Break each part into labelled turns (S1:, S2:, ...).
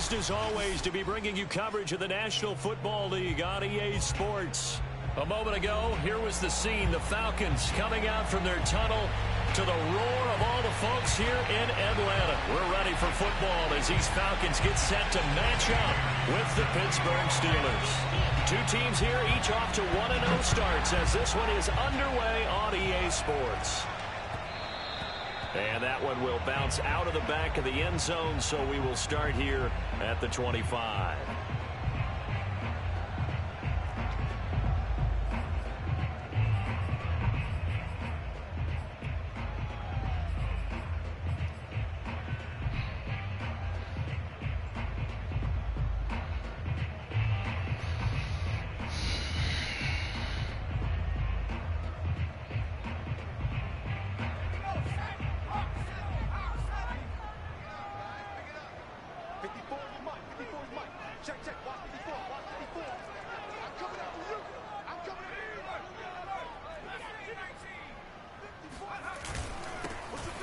S1: Pleased as always to be bringing you coverage of the National Football League on EA Sports. A moment ago, here was the scene. The Falcons coming out from their tunnel to the roar of all the folks here in Atlanta. We're ready for football as these Falcons get set to match up with the Pittsburgh Steelers. Two teams here, each off to 1-0 starts as this one is underway on EA Sports. And that one will bounce out of the back of the end zone, so we will start here at the 25.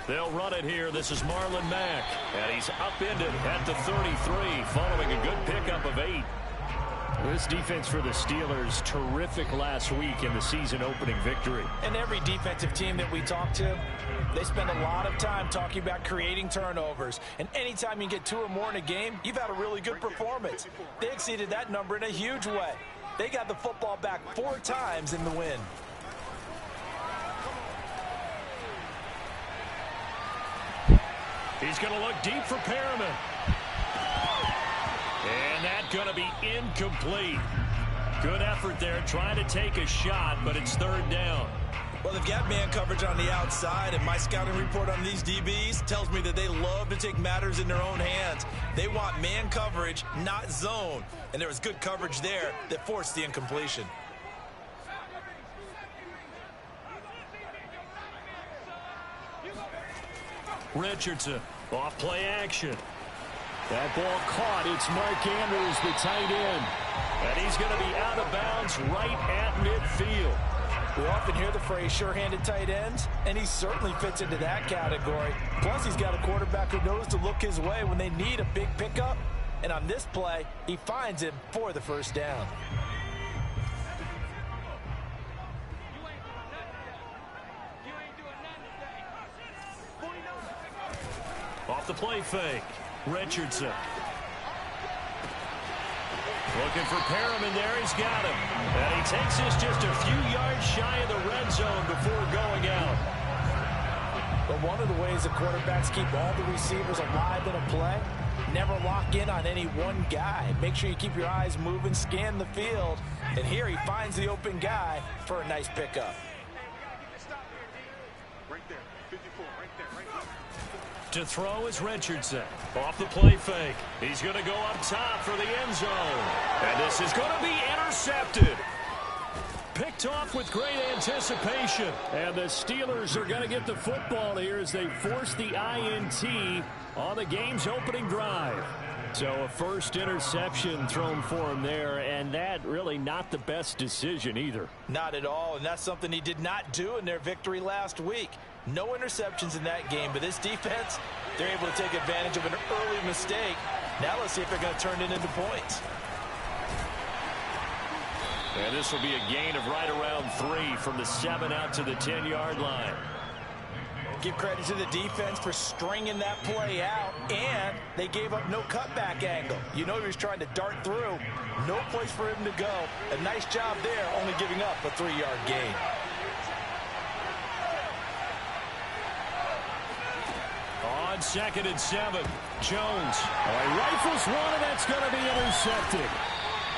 S1: They'll run it here. This is Marlon Mack, and he's upended at the 33 following a good pickup of 8. This defense for the Steelers, terrific last week in the season-opening victory.
S2: And every defensive team that we talk to, they spend a lot of time talking about creating turnovers. And anytime you get 2 or more in a game, you've had a really good performance. They exceeded that number in a huge way. They got the football back 4 times in the win.
S1: He's going to look deep for Perriman. And that's going to be incomplete. Good effort there trying to take a shot, but it's 3rd down.
S2: Well, they've got man coverage on the outside, and my scouting report on these DBs tells me that they love to take matters in their own hands. They want man coverage, not zone. And there was good coverage there that forced the incompletion.
S1: Richardson, off play action. That ball caught. It's Mark Andrews, the tight end. And he's going to be out of bounds right at midfield.
S2: We often hear the phrase sure-handed tight ends, and he certainly fits into that category. Plus, he's got a quarterback who knows to look his way when they need a big pickup. And on this play, he finds him for the 1st down.
S1: Off the play fake, Richardson. Looking for Perriman there, he's got him. And he takes this just a few yards shy of the red zone before going out.
S2: But one of the ways the quarterbacks keep all the receivers alive in a play, never lock in on any one guy. Make sure you keep your eyes moving, scan the field. And here he finds the open guy for a nice pickup.
S1: To throw is Richardson. Off the play fake. He's going to go up top for the end zone. And this is going to be intercepted. Picked off with great anticipation. And the Steelers are going to get the football here as they force the INT on the game's opening drive. So a first interception thrown for him there, and that really not the best decision either.
S2: Not at all, and that's something he did not do in their victory last week. No interceptions in that game, but this defense, they're able to take advantage of an early mistake. Now let's see if they're going to turn it into points.
S1: And this will be a gain of right around 3 from the 7 out to the 10-yard line.
S2: Give credit to the defense for stringing that play out, and they gave up no cutback angle. You know he was trying to dart through. No place for him to go. A nice job there, only giving up a 3-yard gain.
S1: On 2nd and 7, Jones. Rifles one, and that's going to be intercepted.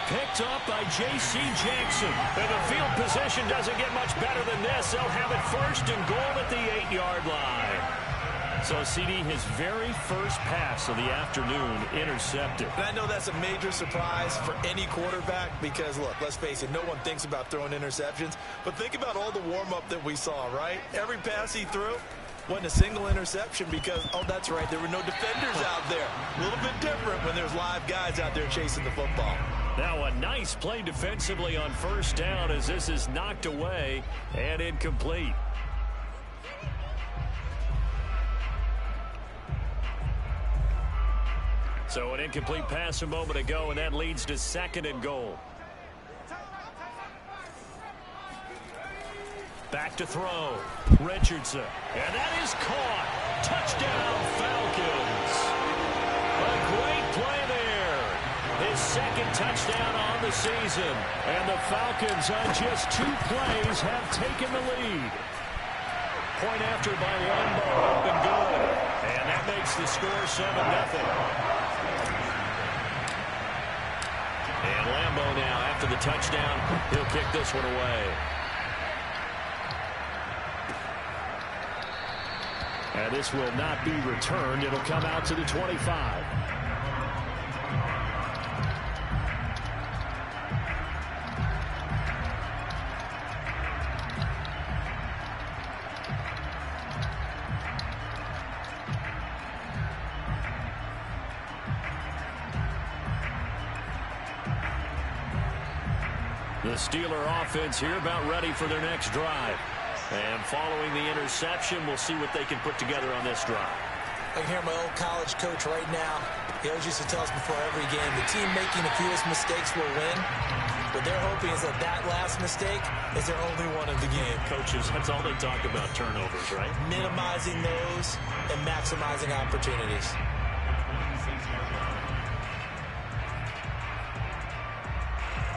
S1: Picked up by J.C. Jackson. And the field position doesn't get much better than this. They'll have it 1st and goal at the 8-yard line. So, CD, his very first pass of the afternoon intercepted.
S2: And I know that's a major surprise for any quarterback because, look, let's face it, no one thinks about throwing interceptions. But think about all the warm-up that we saw, right? Every pass he threw wasn't a single interception because, oh, that's right, there were no defenders out there. A little bit different when there's live guys out there chasing the football.
S1: Now a nice play defensively on 1st down as this is knocked away and incomplete. So an incomplete pass a moment ago, and that leads to 2nd and goal. Back to throw. Richardson. And that is caught. Touchdown, Falcons. A great play there. His 2nd touchdown on the season. And the Falcons on just 2 plays have taken the lead. Point after by Lambo up and good. And that makes the score 7-0. And Lambo now, after the touchdown, he'll kick this one away. And this will not be returned. It'll come out to the 25. The Steeler offense here about ready for their next drive. And following the interception, we'll see what they can put together on this drive.
S3: I can hear my old college coach right now. He always used to tell us before every game, the team making the fewest mistakes will win. What they're hoping is that that last mistake is their only one of the game.
S1: Coaches, that's all they talk about, turnovers, right?
S3: Minimizing those and maximizing opportunities.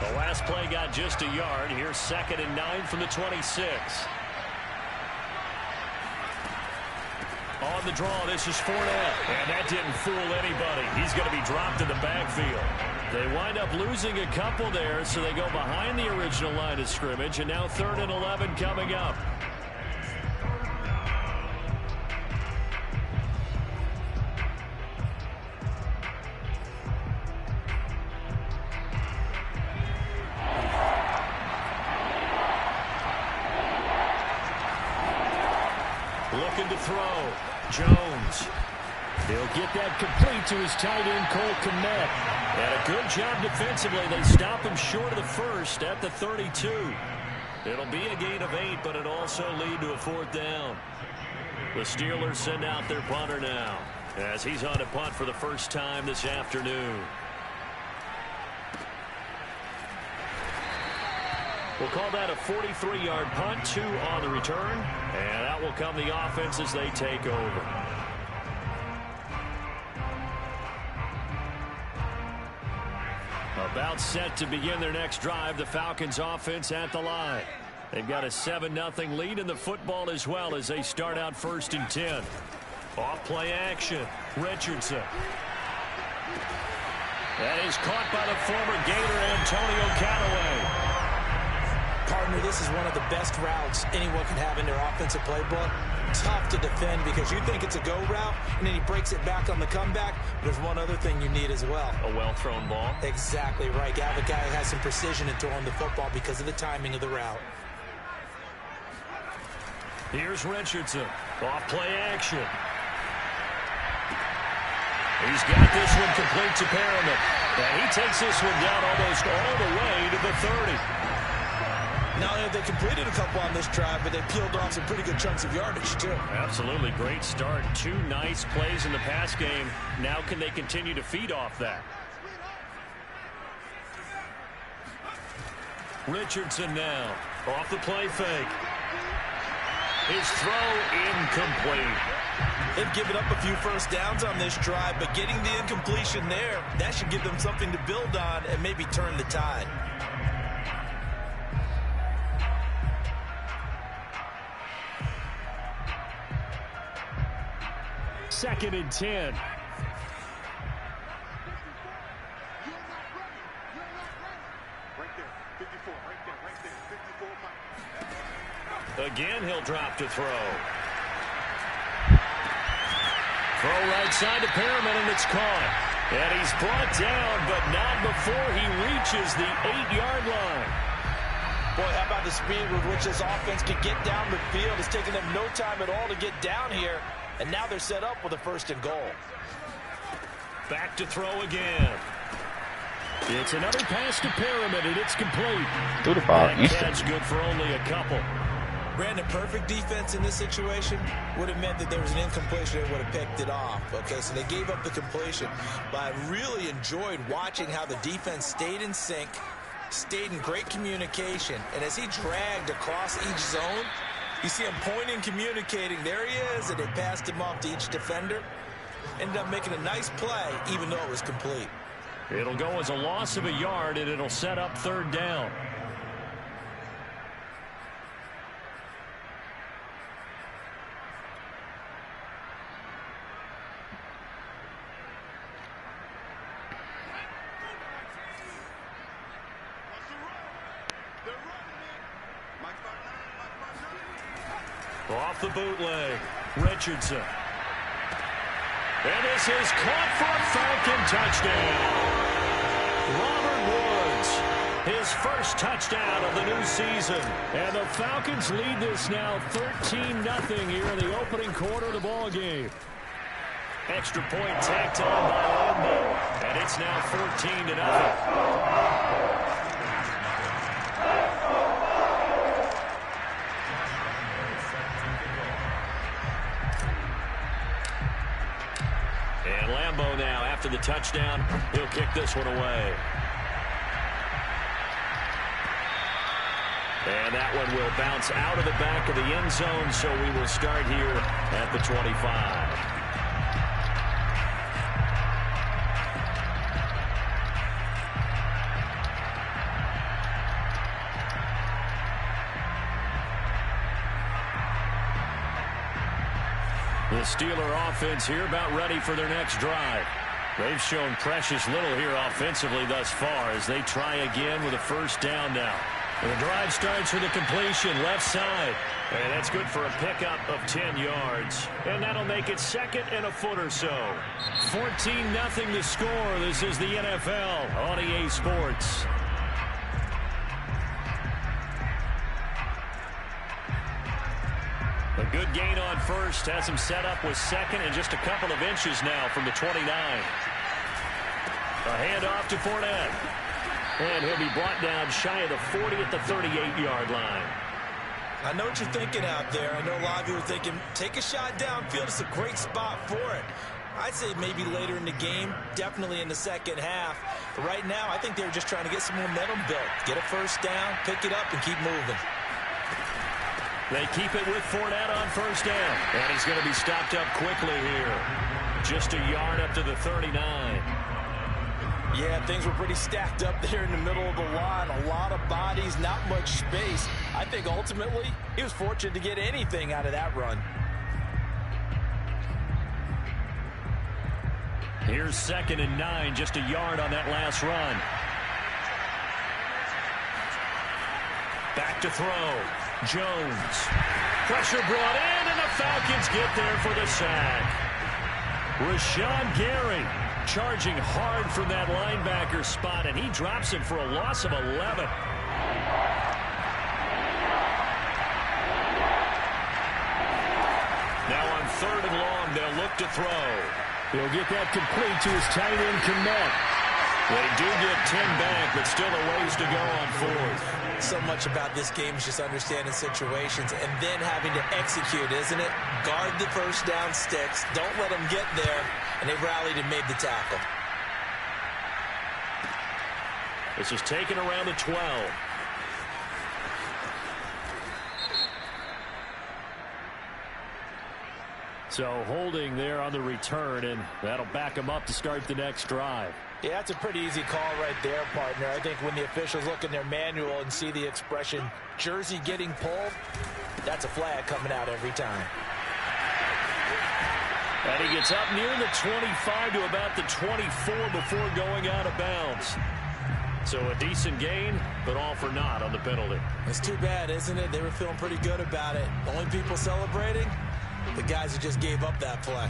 S1: The last play got just a yard. Here's 2nd and 9 from the 26. On the draw, this is Fournette. And that didn't fool anybody. He's going to be dropped in the backfield. They wind up losing a couple there, so they go behind the original line of scrimmage. And now 3rd and 11 coming up. Looking to throw. Jones. He'll get that complete to his tight end, Cole Kmet. And a good job defensively. They stop him short of the first at the 32. It'll be a gain of 8, but it'll also lead to a 4th down. The Steelers send out their punter now as he's on to punt for the first time this afternoon. We'll call that a 43-yard punt, 2 on the return. And out will come the offense as they take over. About set to begin their next drive, the Falcons offense at the line. They've got a 7-0 lead in the football as well as they start out 1st and 10. Off play action. Richardson. That is caught by the former Gator Antonio Callaway.
S3: Partner, this is one of the best routes anyone can have in their offensive playbook. Tough to defend because you think it's a go route, and then he breaks it back on the comeback. There's one other thing you need as well.
S1: A well-thrown ball.
S3: Exactly right. You have a guy who has some precision in throwing the football because of the timing of the route.
S1: Here's Richardson. Off play action. He's got this one complete to Perriman. And he takes this one down almost all the way to the 30.
S2: Not only have they completed a couple on this drive, but they peeled off some pretty good chunks of yardage, too.
S1: Absolutely. Great start. 2 nice plays in the pass game. Now can they continue to feed off that? Richardson now. Off the play fake. His throw incomplete.
S2: They've given up a few first downs on this drive, but getting the incompletion there, that should give them something to build on and maybe turn the tide.
S1: Second and 10. Again, he'll drop to throw. Throw right side to Perriman, and it's caught. And he's brought down, but not before he reaches the 8-yard line.
S2: Boy, how about the speed with which this offense can get down the field? It's taken them no time at all to get down here. And now they're set up with a 1st and goal.
S1: Back to throw again. It's another pass to Perriman, and it's complete.
S4: Through the ball.
S1: That catch good for only a couple.
S3: Brandon, perfect defense in this situation would have meant that there was an incompletion and would have picked it off. Okay, so they gave up the completion. But I really enjoyed watching how the defense stayed in sync, stayed in great communication. And as he dragged across each zone, you see him pointing, communicating. There he is, and they passed him off to each defender. Ended up making a nice play, even though it was complete.
S1: It'll go as a loss of a yard, and it'll set up third down. Off the bootleg, Richardson. And this is caught for a Falcon touchdown. Robert Woods, his first touchdown of the new season. And the Falcons lead this now 13-0 here in the opening quarter of the ball game. Extra point tacked on by Lambo. And it's now 14-0. And Lambo now, after the touchdown, he'll kick this one away. And that one will bounce out of the back of the end zone, so we will start here at the 25. The Steeler offense here about ready for their next drive. They've shown precious little here offensively thus far as they try again with a first down now. And the drive starts with a completion left side. And that's good for a pickup of 10 yards. And that'll make it second and a foot or so. 14-0 the score. This is the NFL on EA Sports. A good gain on first, has him set up with second and just a couple of inches now from the 29. A handoff to Fournette. And he'll be brought down shy of the 40 at the 38-yard line.
S3: I know what you're thinking out there. I know a lot of you are thinking, take a shot downfield. It's a great spot for it. I'd say maybe later in the game, definitely in the second half. But right now, I think they were just trying to get some momentum built. Get a first down, pick it up, and keep moving.
S1: They keep it with Fournette on first down. And he's going to be stopped up quickly here. Just a yard up to the 39.
S3: Yeah, things were pretty stacked up there in the middle of the line. A lot of bodies, not much space. I think ultimately he was fortunate to get anything out of that run.
S1: Here's 2nd and 9, just a yard on that last run. Back to throw. Jones. Pressure brought in, and the Falcons get there for the sack. Rashawn Gary charging hard from that linebacker spot, and he drops him for a loss of 11. Now on 3rd and long, they'll look to throw. He'll get that complete to his tight end, Kmet. They do get 10 back, but still a ways to go on 4th.
S3: So much about this game is just understanding situations and then having to execute, isn't it? Guard the first down sticks. Don't let them get there. And they rallied and made the tackle.
S1: This is taken around the 12. So holding there on the return, and that'll back them up to start the next drive.
S3: Yeah, that's a pretty easy call right there, partner. I think when the officials look in their manual and see the expression, jersey getting pulled, that's a flag coming out every time.
S1: And he gets up near the 25 to about the 24 before going out of bounds. So a decent gain, but all for naught on the penalty.
S3: It's too bad, isn't it? They were feeling pretty good about it. The only people celebrating, the guys who just gave up that play.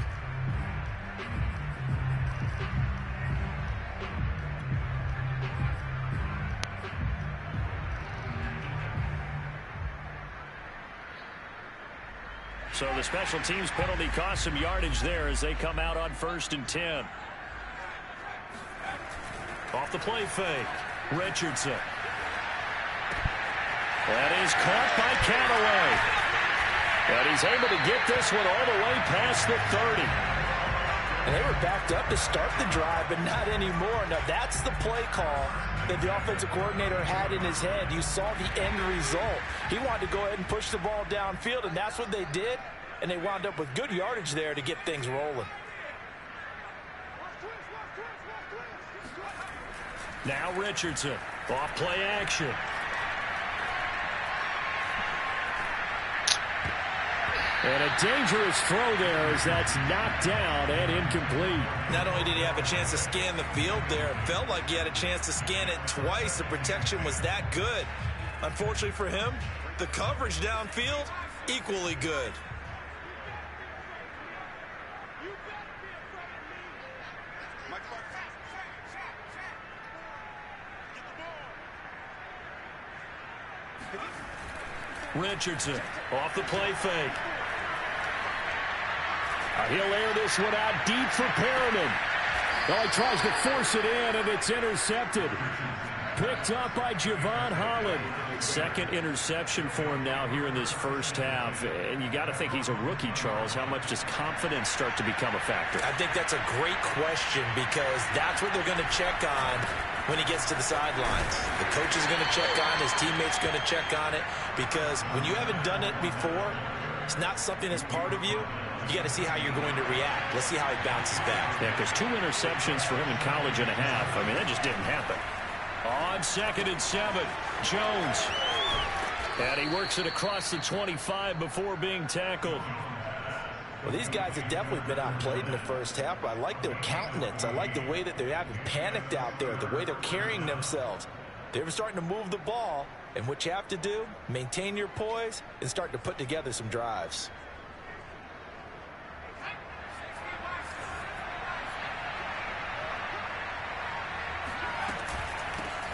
S1: So the special teams penalty cost some yardage there as they come out on 1st and 10. Off the play fake, Richardson. That is caught by Callaway. But he's able to get this one all the way past the 30.
S3: And they were backed up to start the drive, but not anymore. Now, that's the play call that the offensive coordinator had in his head. You saw the end result. He wanted to go ahead and push the ball downfield, and that's what they did. And they wound up with good yardage there to get things rolling.
S1: Now Richardson, off play action. And a dangerous throw there as that's knocked down and incomplete.
S2: Not only did he have a chance to scan the field there, it felt like he had a chance to scan it twice. The protection was that good. Unfortunately for him, the coverage downfield, equally good.
S1: Richardson off the play fake. He'll air this one out deep for Perriman. Well, he tries to force it in, and it's intercepted. Picked up by Javon Holland. Second interception for him now here in this first half. And you got to think he's a rookie, Charles. How much does confidence start to become a factor?
S3: I think that's a great question because that's what they're going to check on when he gets to the sidelines. The coach is going to check on, his teammates going to check on it because when you haven't done it before, it's not something that's part of you. You got to see how you're going to react. Let's see how he bounces back.
S1: Yeah, because 2 interceptions for him in college and a half. I mean, that just didn't happen. On 2nd and 7, Jones. And he works it across the 25 before being tackled.
S3: Well, these guys have definitely been outplayed in the first half, but I like their countenance. I like the way that they haven't panicked out there, the way they're carrying themselves. They're starting to move the ball, and what you have to do, maintain your poise and start to put together some drives.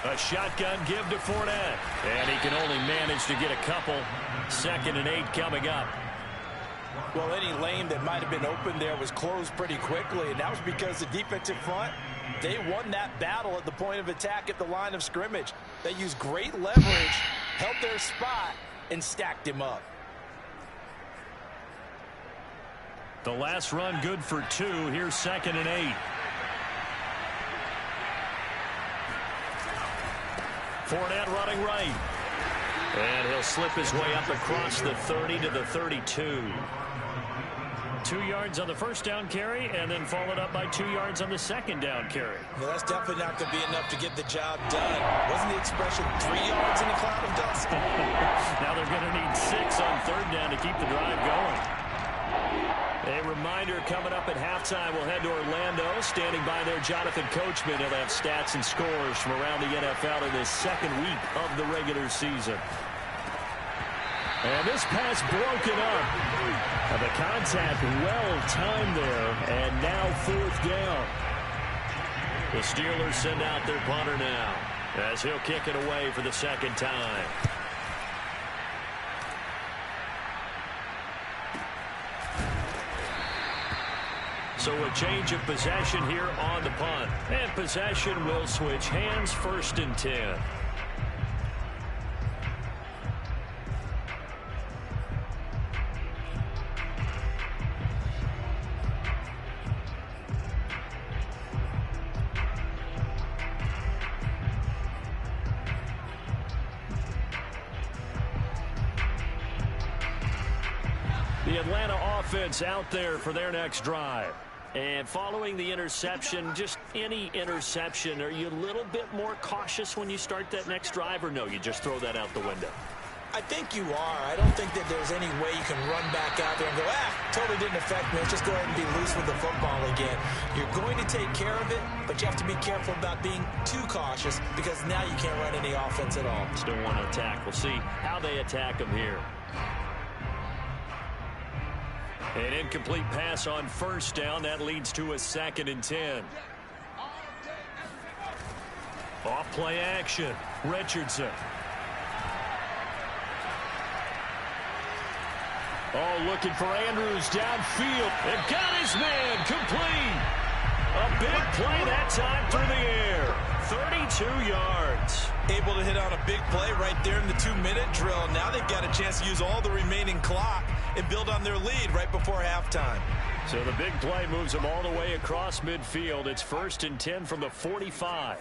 S1: A shotgun give to Fournette. And he can only manage to get a couple. 2nd and 8 coming up.
S3: Well, any lane that might have been open there was closed pretty quickly, and that was because the defensive front, they won that battle at the point of attack at the line of scrimmage. They used great leverage, held their spot, and stacked him up.
S1: The last run good for 2. Here's 2nd and 8. Fournette running right. And he'll slip his way up across the 30 to the 32. 2 yards on the first down carry, and then followed up by 2 yards on the second down carry.
S3: Well, that's definitely not going to be enough to get the job done. Wasn't the expression 3 yards in a cloud of dust?
S1: Now they're going to need 6 on 3rd down to keep the drive going. A reminder coming up at halftime, we'll head to Orlando. Standing by there, Jonathan Coachman. He'll have stats and scores from around the NFL in this 2nd week of the regular season. And this pass broken up. And the contact well timed there. And now 4th down. The Steelers send out their punter now as he'll kick it away for the 2nd time. So a change of possession here on the punt. And possession will switch hands. 1st and 10. The Atlanta offense out there for their next drive. And following the interception, just any interception, are you a little bit more cautious when you start that next drive, or no, you just throw that out the window?
S3: I think you are. I don't think that there's any way you can run back out there and go, totally didn't affect me. Let's just go ahead and be loose with the football again. You're going to take care of it, but you have to be careful about being too cautious because now you can't run any offense at all.
S1: Still want to attack. We'll see how they attack them here. An incomplete pass on 1st down. That leads to a 2nd and 10. Off play action. Richardson. Oh, looking for Andrews downfield. And got his man complete. A big play that time through the air. 32 yards.
S2: able to hit on a big play right there in the 2-minute drill. Now they've got a chance to use all the remaining clock and build on their lead right before halftime.
S1: So the big play moves them all the way across midfield. It's 1st and 10 from the 45.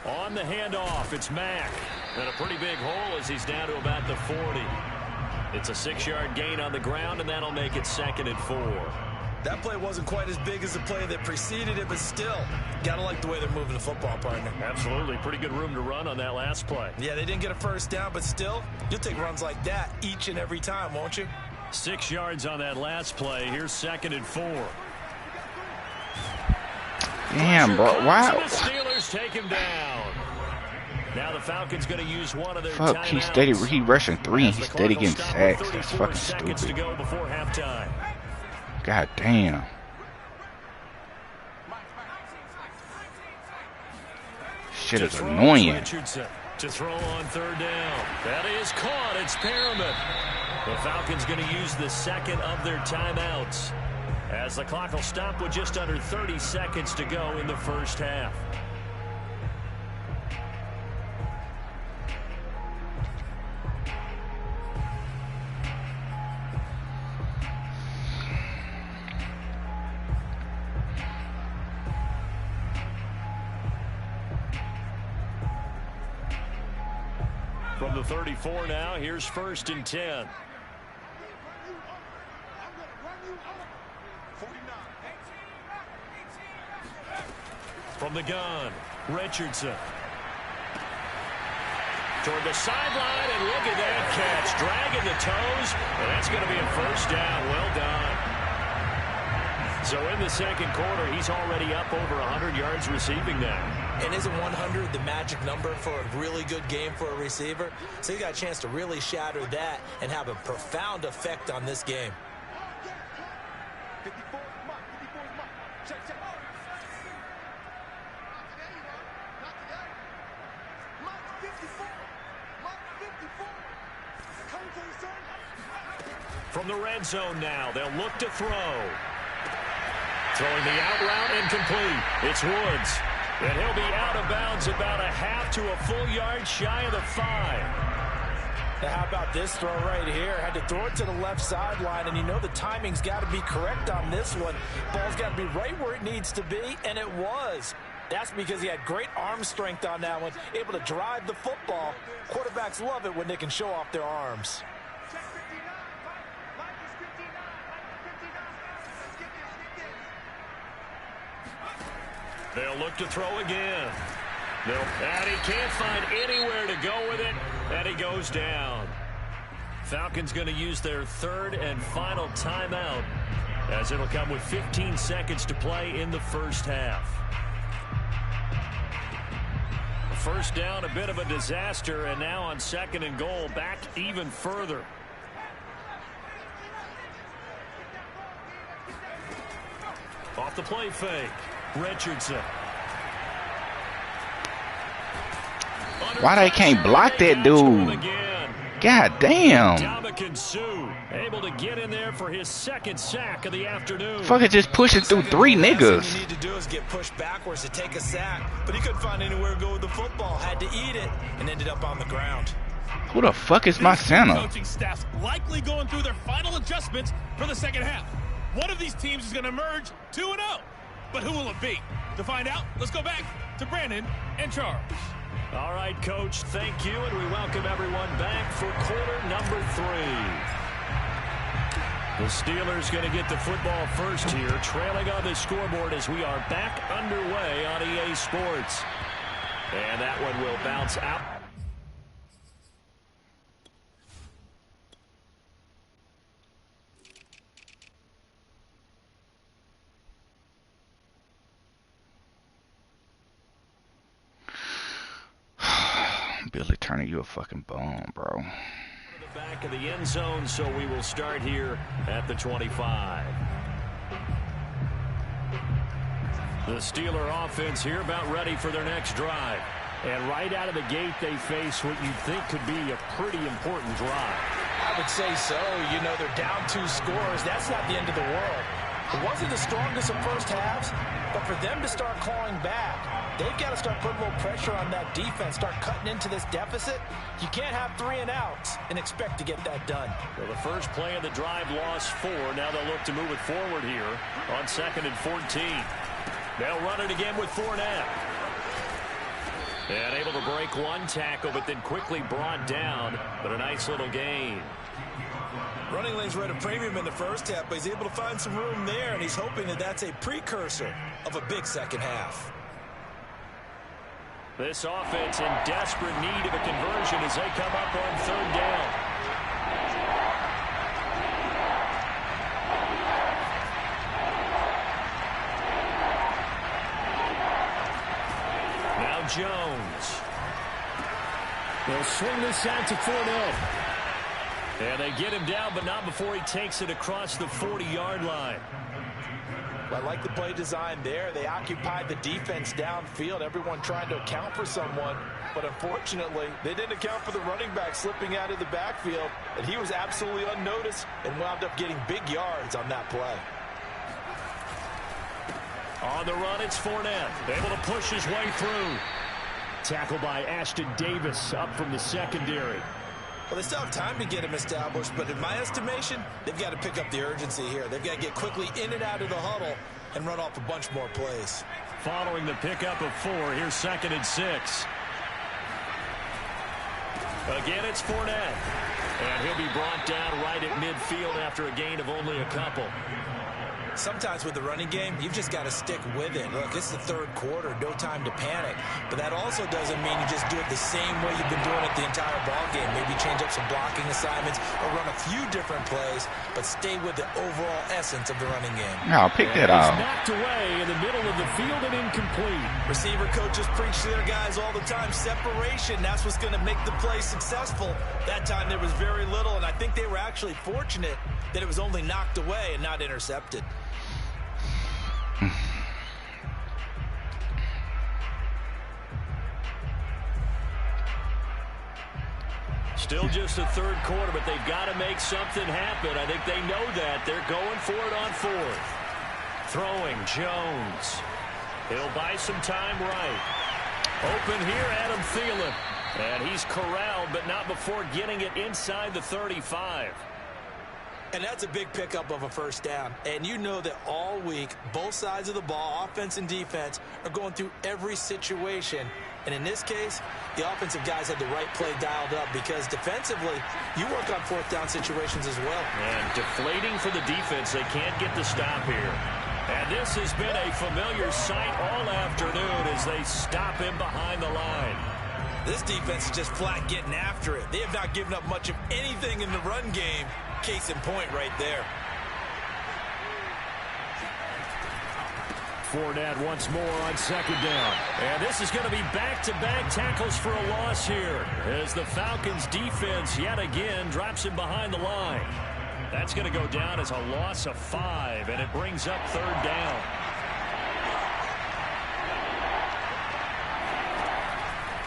S1: On the handoff, it's Mack. And a pretty big hole as he's down to about the 40. It's a 6-yard gain on the ground, and that'll make it 2nd and 4.
S2: That play wasn't quite as big as the play that preceded it, but still, gotta like the way they're moving the football, partner.
S1: Absolutely. Pretty good room to run on that last play.
S2: Yeah, they didn't get a first down, but still, you'll take runs like that each and every time, won't you?
S1: 6 yards on that last play. Here's 2nd and 4.
S4: Damn, bro. Wow.
S1: The Steelers take him down. Now the Falcons going to use one of their
S4: fuck,
S1: timeouts.
S4: he's steady. He rushing 3 and he's steady getting sacks. That's fucking
S1: seconds
S4: stupid.
S1: to go before halftime.
S4: God damn. Shit is annoying.
S1: Richardson to throw on 3rd down. That is caught. It's Perriman. The Falcons going to use the 2nd of their timeouts, as the clock will stop with just under 30 seconds to go in the first half. From the 34 now, here's 1st and 10. From the gun, Richardson. Toward the sideline, and look at that catch. Dragging the toes, and that's going to be a 1st down. Well done. So in the 2nd quarter, he's already up over 100 yards receiving now.
S3: And isn't 100 the magic number for a really good game for a receiver? So he got a chance to really shatter that and have a profound effect on this game.
S1: From the red zone now, they'll look to throw. Throwing the out route incomplete. It's Woods. And he'll be out of bounds about a half to a full yard shy of the 5.
S3: Now how about this throw right here? Had to throw it to the left sideline, and you know the timing's got to be correct on this one. Ball's got to be right where it needs to be, and it was. That's because he had great arm strength on that one, able to drive the football. Quarterbacks love it when they can show off their arms.
S1: They'll look to throw again. And he can't find anywhere to go with it, and he goes down. Falcons going to use their 3rd and final timeout, as it'll come with 15 seconds to play in the first half. First down, a bit of a disaster, and now on 2nd and goal, back even further. Off the play fake, Richardson.
S4: Why they can't block that dude? God damn.
S1: Able to get in there for his 2nd sack of the afternoon.
S4: Fucker just pushing through 3 niggas.
S2: What you need to do is get pushed backwards to take a sack, but he couldn't find anywhere to go with the football. Had to eat it and ended up on the ground.
S4: Who the fuck is my center?
S5: Coaching staff's likely going through their final adjustments for the second half. One of these teams is going to emerge 2-0. But who will it be? To find out, let's go back to Brandon and Charles.
S1: All right, Coach, thank you, and we welcome everyone back for quarter number 3. The Steelers going to get the football first here, trailing on the scoreboard as we are back underway on EA Sports. And that one will bounce out.
S4: Billy Turner, you a fucking bum, bro.
S1: The back of the end zone, so we will start here at the 25. The Steeler offense here about ready for their next drive. And right out of the gate, they face what you think could be a pretty important drive.
S3: I would say so. You know, they're down 2 scores. That's not the end of the world. It wasn't the strongest of first halves, but for them to start clawing back, they've got to start putting a little pressure on that defense, start cutting into this deficit. You can't have 3 and outs and expect to get that done.
S1: Well, the first play of the drive lost 4. Now they'll look to move it forward here on 2nd and 14. They'll run it again with Fournette. And able to break one tackle, but then quickly brought down. But a nice little gain.
S2: Running lanes were at a premium in the first half, but he's able to find some room there, and he's hoping that that's a precursor of a big second half.
S1: This offense in desperate need of a conversion as they come up on 3rd down. Now Jones. They'll swing this out to Fournette. And they get him down, but not before he takes it across the 40-yard line.
S3: Well, I like the play design there. They occupied the defense downfield, everyone trying to account for someone. But unfortunately, they didn't account for the running back slipping out of the backfield. And he was absolutely unnoticed and wound up getting big yards on that play.
S1: On the run, it's Fournette. Able to push his way through. Tackled by Ashton Davis up from the secondary.
S2: Well, they still have time to get him established, but in my estimation, they've got to pick up the urgency here. They've got to get quickly in and out of the huddle and run off a bunch more plays.
S1: Following the pickup of 4, here's 2nd and 6. Again, it's Fournette. And he'll be brought down right at midfield after a gain of only a couple.
S3: Sometimes with the running game, you've just got to stick with it. Look, it's the 3rd quarter, no time to panic. But that also doesn't mean you just do it the same way you've been doing it the entire ball game. Maybe change up some blocking assignments or run a few different plays, but stay with the overall essence of the running game.
S4: No, pick that up.
S1: Knocked away in the middle of the field and incomplete.
S2: Receiver coaches preach to their guys all the time. Separation, that's what's going to make the play successful. That time there was very little, and I think they were actually fortunate that it was only knocked away and not intercepted.
S1: Still just the 3rd quarter, but they've got to make something happen. I think they know that. They're going for it on 4th. Throwing Jones. He'll buy some time right. Open here, Adam Thielen. And he's corralled, but not before getting it inside the 35.
S3: And that's a big pickup of a first down. And you know that all week, both sides of the ball, offense and defense, are going through every situation. And in this case, the offensive guys had the right play dialed up because defensively, you work on 4th down situations as well.
S1: And deflating for the defense. They can't get the stop here. And this has been a familiar sight all afternoon as they stop him behind the line.
S2: This defense is just flat getting after it. They have not given up much of anything in the run game. Case in point right there.
S1: Fournette once more on 2nd down. And this is going to be back-to-back tackles for a loss here as the Falcons defense yet again drops him behind the line. That's going to go down as a loss of 5, and it brings up 3rd down.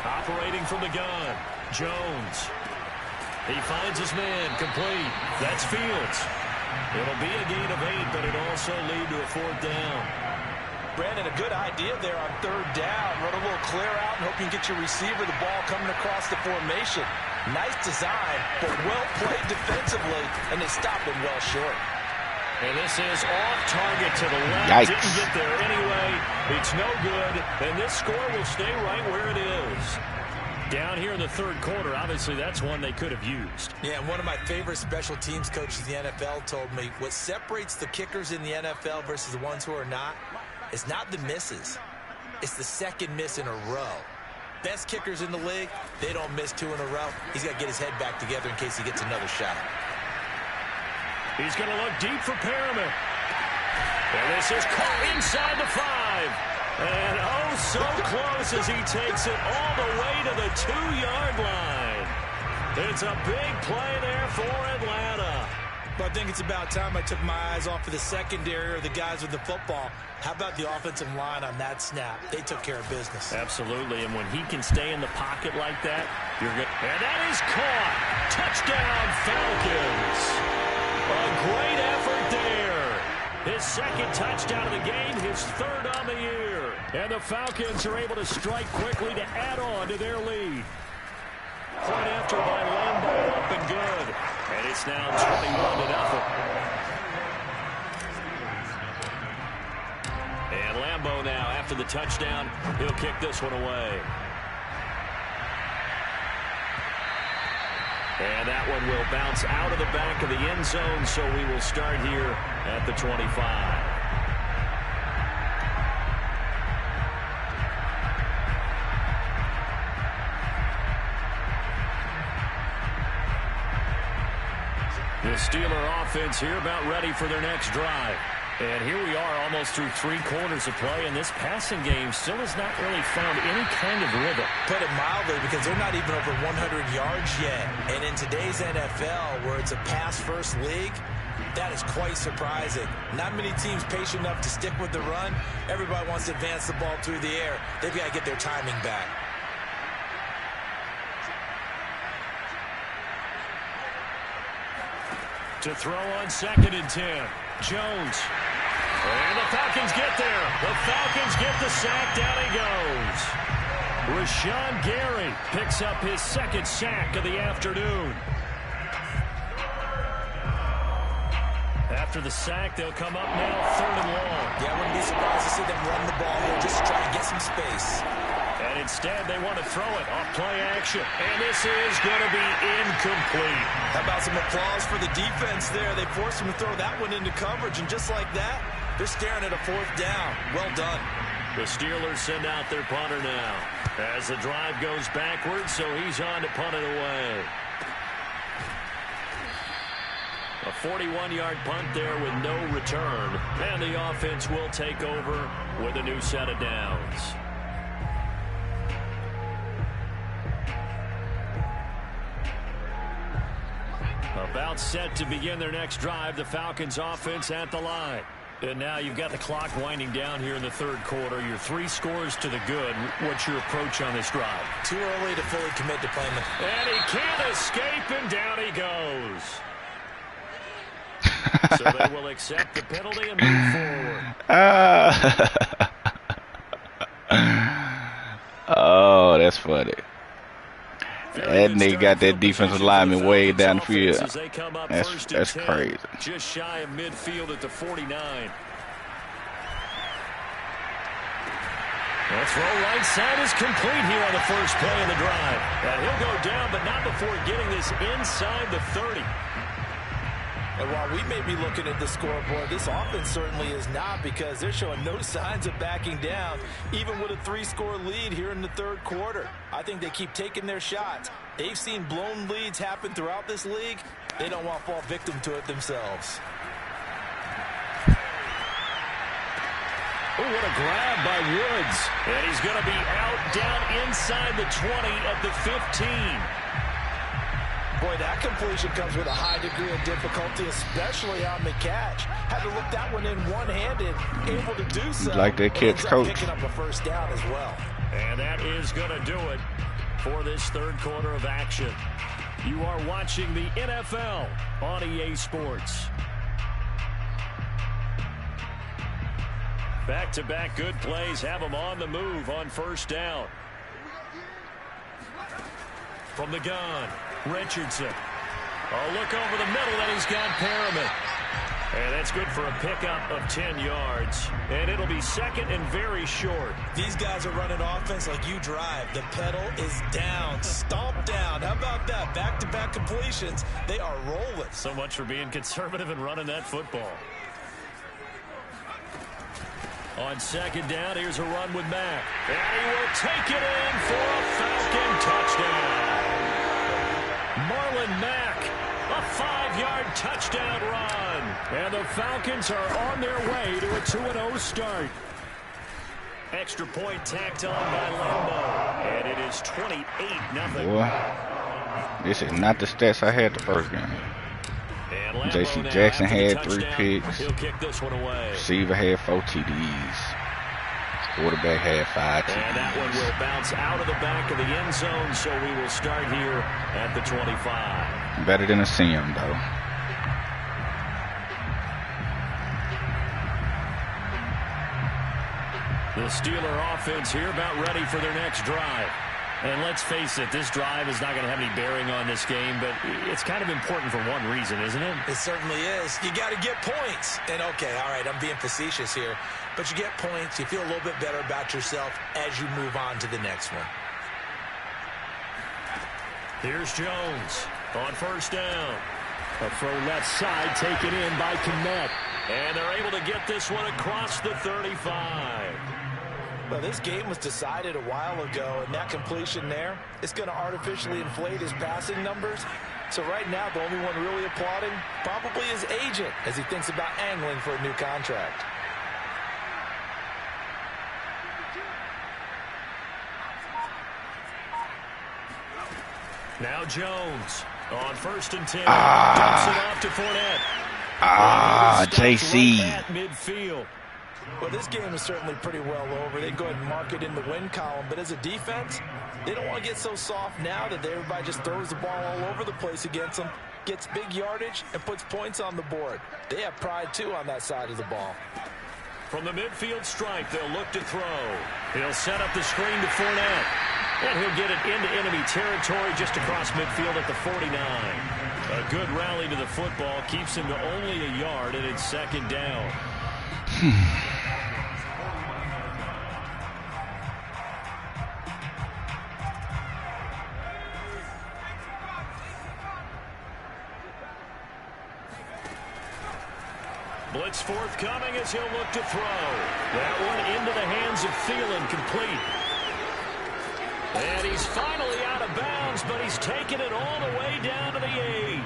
S1: Operating from the gun, Jones. He finds his man, complete. That's Fields. It'll be a gain of 8, but it also lead to a 4th down.
S3: Brandon, a good idea there on 3rd down. Run a little clear out and hope you can get your receiver the ball coming across the formation. Nice design, but well played defensively, and they stopped him well short.
S1: And this is off target to the left.
S4: Yikes.
S1: Didn't get there anyway. It's no good, and this score will stay right where it is. Down here in the 3rd quarter, obviously that's one they could have used.
S3: Yeah, one of my favorite special teams coaches in the NFL told me what separates the kickers in the NFL versus the ones who are not is not the misses. It's the 2nd miss in a row. Best kickers in the league, they don't miss 2 in a row. He's got to get his head back together in case he gets another shot.
S1: He's going to look deep for Perriman. And this is caught inside the 5. And oh, so close as he takes it all the way to the 2-yard line. It's a big play there for Atlanta.
S3: But I think it's about time I took my eyes off of the secondary or the guys with the football. How about the offensive line on that snap? They took care of business.
S1: Absolutely, and when he can stay in the pocket like that, you're good. And that is caught. Touchdown, Falcons. A great effort there. His second touchdown of the game, his third on the year. And the Falcons are able to strike quickly to add on to their lead. Point after by Lambeau, up and good. And it's now 21-0. And Lambeau now, after the touchdown, he'll kick this one away. And that one will bounce out of the back of the end zone, so we will start here at the 25. The Steeler offense here about ready for their next drive. And here we are almost through 3 quarters of play, and this passing game still has not really found any kind of rhythm.
S3: Put it mildly, because they're not even over 100 yards yet. And in today's NFL, where it's a pass-first league, that is quite surprising. Not many teams patient enough to stick with the run. Everybody wants to advance the ball through the air. They've got to get their timing back.
S1: To throw on 2nd and 10. Jones. And the Falcons get there. The Falcons get the sack. Down he goes. Rashawn Gary picks up his 2nd sack of the afternoon. After the sack, they'll come up now 3rd and long.
S3: Yeah, I wouldn't be surprised to see them run the ball here just to try and get some space.
S1: And instead, they want to throw it off play action. And this is going to be incomplete.
S2: How about some applause for the defense there? They forced him to throw that one into coverage, and just like that, they're staring at a 4th down. Well done.
S1: The Steelers send out their punter now as the drive goes backwards, so he's on to punt it away. A 41-yard punt there with no return, and the offense will take over with a new set of downs. About set to begin their next drive, the Falcons offense at the line. And now you've got the clock winding down here in the 3rd quarter. You're 3 scores to the good. What's your approach on this drive?
S3: Too early to fully commit to playing the...
S1: And he can't escape, and down he goes. So they will accept the penalty and move forward.
S4: Oh, that's funny. That nigga got that defensive lineman way down the field. That's crazy.
S1: Just shy of midfield at the 49. The throw right side is complete here on the first play of the drive. And he'll go down, but not before getting this inside the 30.
S3: And while we may be looking at the scoreboard, this offense certainly is not, because they're showing no signs of backing down, even with a 3-score lead here in the 3rd quarter. I think they keep taking their shots. They've seen blown leads happen throughout this league. They don't want to fall victim to it themselves.
S1: Oh, what a grab by Woods. And he's going to be out down inside the 20 at the 15.
S3: Boy, that completion comes with a high degree of difficulty, especially on the catch. Had to look that one in one-handed, able to do so.
S4: Like that catch, coach.
S3: Picking up a 1st down as well.
S1: And that is going to do it for this 3rd quarter of action. You are watching the NFL on EA Sports. Back-to-back good plays have them on the move on 1st down. From the gun, Richardson. A look over the middle, and he's got Perriman. And that's good for a pickup of 10 yards. And it'll be 2nd and very short.
S3: These guys are running offense like you drive. The pedal is down, stomp down. How about that? Back-to-back completions. They are rolling.
S1: So much for being conservative and running that football. On 2nd down, here's a run with Mack. And he will take it in for a Falcon touchdown. Marlon Mack, a 5-yard touchdown run. And the Falcons are on their way to a 2-0 start. Extra point tacked on by Lambeau. And it is 28-0.
S4: Boy, this is not the stats I had the first game. J.C. Jackson had 3 picks.
S1: He'll kick this one away.
S4: Receiver had 4 TDs. Quarterback had 5 TDs.
S1: And that one will bounce out of the back of the end zone, so we will start here at the 25.
S4: Better than a sim, though.
S1: The Steeler offense here about ready for their next drive. And let's face it, this drive is not going to have any bearing on this game, but it's kind of important for one reason, isn't it?
S3: It certainly is. You got to get points. And, okay, all right, I'm being facetious here. But you get points, you feel a little bit better about yourself as you move on to the next one.
S1: Here's Jones on first down. A throw left side taken in by Kmet. And they're able to get this one across the 35.
S2: Well, this game was decided a while ago, and that completion there, it's going to artificially inflate his passing numbers. So right now, the only one really applauding probably his agent as he thinks about angling for a new contract.
S1: Now Jones on first and 10. Dumps it off to Fournette.
S4: JC.
S1: Right at midfield.
S2: Well, this game is certainly pretty well over. They go ahead and mark it in the win column. But as a defense, they don't want to get so soft now that everybody just throws the ball all over the place against them, gets big yardage, and puts points on the board. They have pride, too, on that side of the ball.
S1: From the midfield stripe, they'll look to throw. He'll set up the screen to Fournette. And he'll get it into enemy territory just across midfield at the 49. A good rally to the football keeps him to only a yard, and it's second down. Blitz forthcoming as he'll look to throw. That one into the hands of Thielen, complete. And he's finally out of bounds, but he's taken it all the way down to the 8.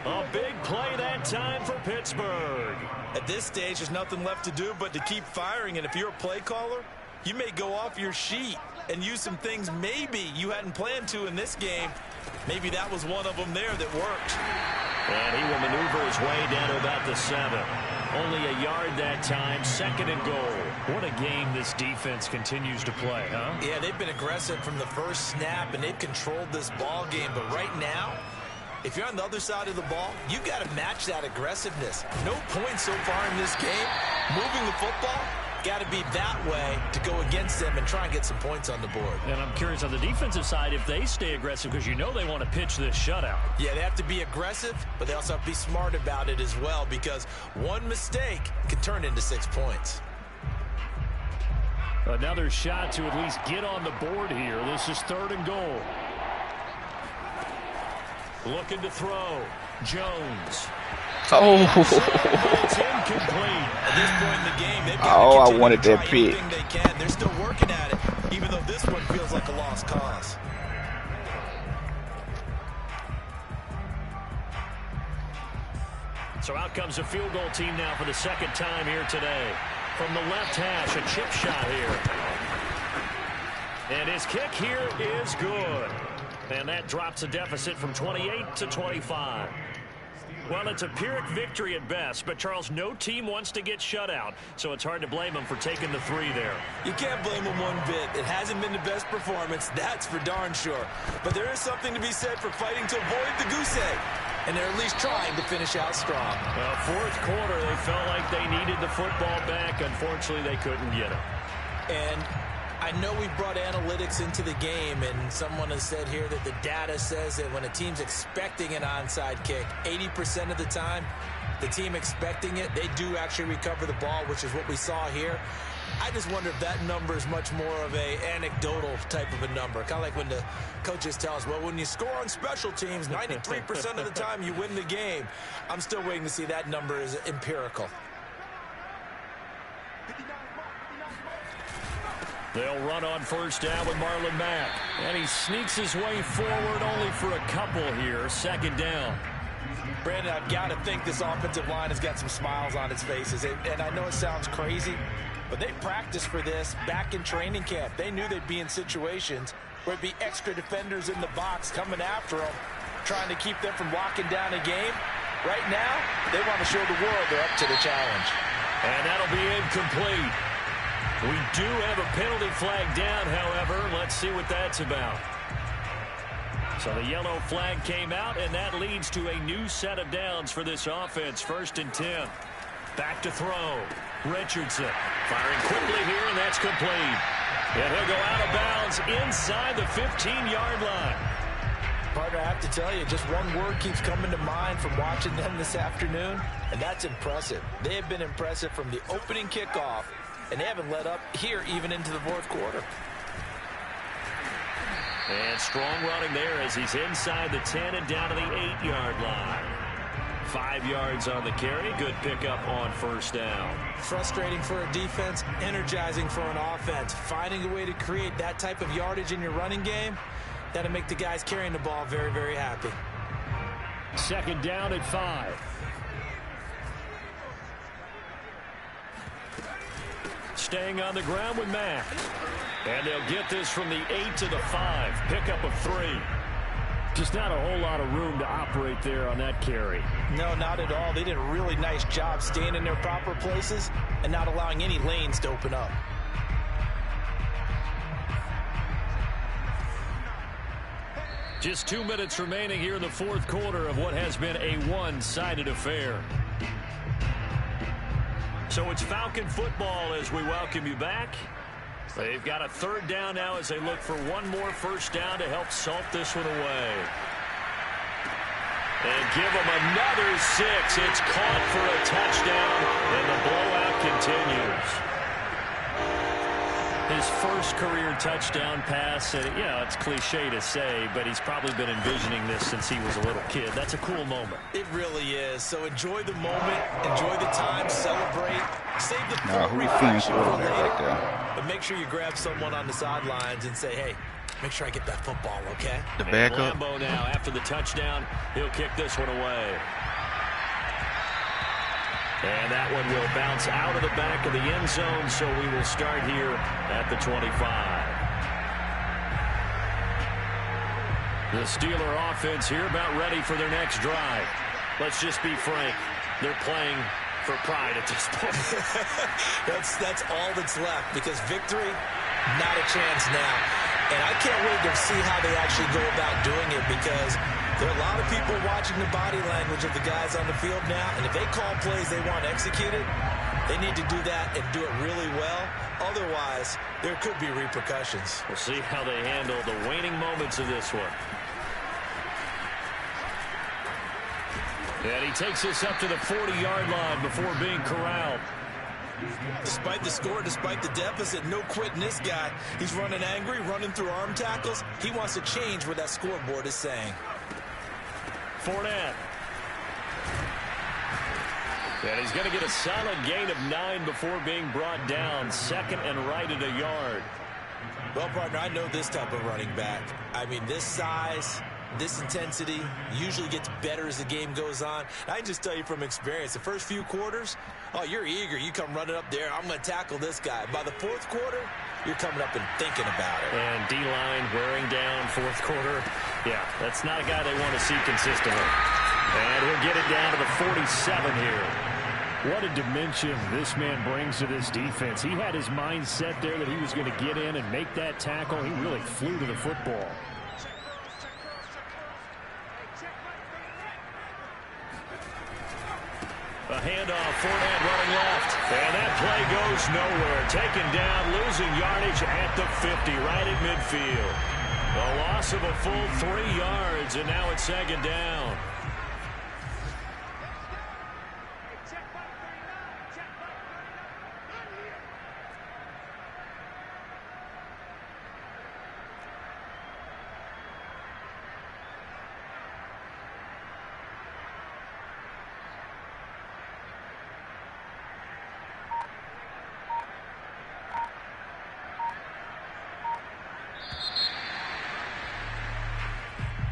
S1: A big play that time for Pittsburgh.
S2: At this stage, there's nothing left to do but to keep firing. And if you're a play caller, you may go off your sheet and use some things maybe you hadn't planned to in this game. Maybe that was one of them there that worked.
S1: And he will maneuver his way down to about the 7. Only a yard that time, second and goal. What a game this defense continues to play, huh?
S3: Yeah, they've been aggressive from the first snap, and they've controlled this ball game. But right now, if you're on the other side of the ball, you got to match that aggressiveness. No points so far in this game. Moving the football, got to be that way to go against them and try and get some points on the board.
S1: And I'm curious on the defensive side if they stay aggressive, because you know they want to pitch this shutout.
S3: Yeah, they have to be aggressive, but they also have to be smart about it as well, because one mistake can turn into 6 points.
S1: Another shot to at least get on the board here. This is third and goal. Looking to throw. Jones.
S4: Oh.
S1: It's incomplete.
S3: At this point in the game, they've got to
S4: I wanted that
S3: try
S4: pick.
S3: anything they can. They're still working at it, even though this one feels like a lost cause.
S1: So out comes a field goal team now for the second time here today. From the left hash, a chip shot here. And his kick here is good. And that drops a deficit from 28 to 25. Well, it's a Pyrrhic victory at best, but, Charles, no team wants to get shut out, so it's hard to blame them for taking the 3 there.
S3: You can't blame them one bit. It hasn't been the best performance, that's for darn sure. But there is something to be said for fighting to avoid the goose egg, and they're at least trying to finish out strong.
S1: Well, fourth quarter, they felt like they needed the football back. Unfortunately, they couldn't get it.
S3: And I know we brought analytics into the game, and someone has said here that the data says that when a team's expecting an onside kick, 80% of the time, the team expecting it, they do actually recover the ball, which is what we saw here. I just wonder if that number is much more of a anecdotal type of a number. Kind of like when the coaches tell us, well, when you score on special teams, 93% of the time you win the game. I'm still waiting to see that number is empirical.
S1: They'll run on first down with Marlon Mack. And he sneaks his way forward only for a couple here. Second down.
S2: Brandon, I've got to think this offensive line has got some smiles on its faces. And I know it sounds crazy, but they practiced for this back in training camp. They knew they'd be in situations where it'd be extra defenders in the box coming after them, trying to keep them from locking down a game. Right now, they want to show the world they're up to the challenge.
S1: And that'll be incomplete. We do have a penalty flag down, however. Let's see what that's about. So the yellow flag came out, and that leads to a new set of downs for this offense. First and 10. Back to throw. Richardson Firing quickly here, and that's complete. And he'll go out of bounds inside the 15-yard line.
S3: Partner, I have to tell you, just one word keeps coming to mind from watching them this afternoon, and that's impressive. They have been impressive from the opening kickoff, and they haven't let up here even into the fourth quarter.
S1: And strong running there as he's inside the 10 and down to the 8-yard line. 5 yards on the carry. Good pickup on first down.
S3: Frustrating for a defense, energizing for an offense. Finding a way to create that type of yardage in your running game, that'll make the guys carrying the ball very, very happy.
S1: Second down at 5. Staying on the ground with Mack. And they'll get this from the 8 to the 5. Pickup of 3. Just not a whole lot of room to operate there on that carry.
S3: No, not at all. They did a really nice job staying in their proper places and not allowing any lanes to open up.
S1: Just 2 minutes remaining here in the fourth quarter of what has been a one-sided affair. So it's Falcon football as we welcome you back. They've got a third down now as they look for one more first down to help salt this one away. And give them another 6. It's caught for a touchdown, and the blowout continues. His first career touchdown pass, and it's cliche to say, but he's probably been envisioning this since he was a little kid. That's a cool moment.
S3: It really is. So enjoy the moment, enjoy the time, celebrate, save the
S4: reflection for later. Right there.
S3: But make sure you grab someone on the sidelines and say, hey, make sure I get that football, okay?
S4: The backup.
S1: Lambo now, after the touchdown, he'll kick this one away. And that one will bounce out of the back of the end zone, so we will start here at the 25. The Steeler offense here about ready for their next drive. Let's just be frank. They're playing for pride at this point.
S3: That's all that's left, because victory, not a chance now. And I can't wait to see how they actually go about doing it, because there are a lot of people watching the body language of the guys on the field now, and if they call plays they want executed, they need to do that and do it really well. Otherwise, there could be repercussions.
S1: We'll see how they handle the waning moments of this one. And he takes this up to the 40-yard line before being corralled.
S3: Despite the score, despite the deficit, no quitting this guy. He's running angry, running through arm tackles. He wants to change what that scoreboard is saying.
S1: Fournette. And he's going to get a solid gain of 9 before being brought down. Second and right at a yard.
S3: Well, partner, I know this type of running back. I mean, this size, this intensity usually gets better as the game goes on. I can just tell you from experience, the first few quarters, oh, you're eager. You come running up there. I'm going to tackle this guy. By the fourth quarter, you're coming up and thinking about it.
S1: And D-line wearing down fourth quarter. Yeah, that's not a guy they want to see consistently. And he'll get it down to the 47 here.
S6: What a dimension this man brings to this defense. He had his mind set there that he was going to get in and make that tackle. He really flew to the football.
S1: A handoff, Fournette running left. And that play goes nowhere. Taken down, losing yardage at the 50, right at midfield. A loss of a full 3 yards, and now it's second down.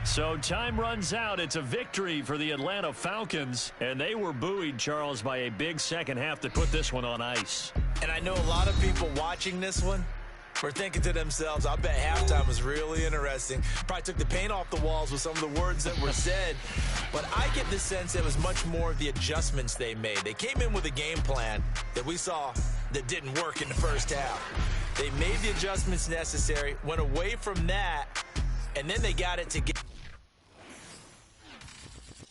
S1: So time runs out. It's a victory for the Atlanta Falcons, and they were buoyed, Charles, by a big second half to put this one on ice.
S3: And I know a lot of people watching this one were thinking to themselves, I bet halftime was really interesting. Probably took the paint off the walls with some of the words that were said. But I get the sense it was much more of the adjustments they made. They came in with a game plan that we saw that didn't work in the first half. They made the adjustments necessary, went away from that, and then they got it together.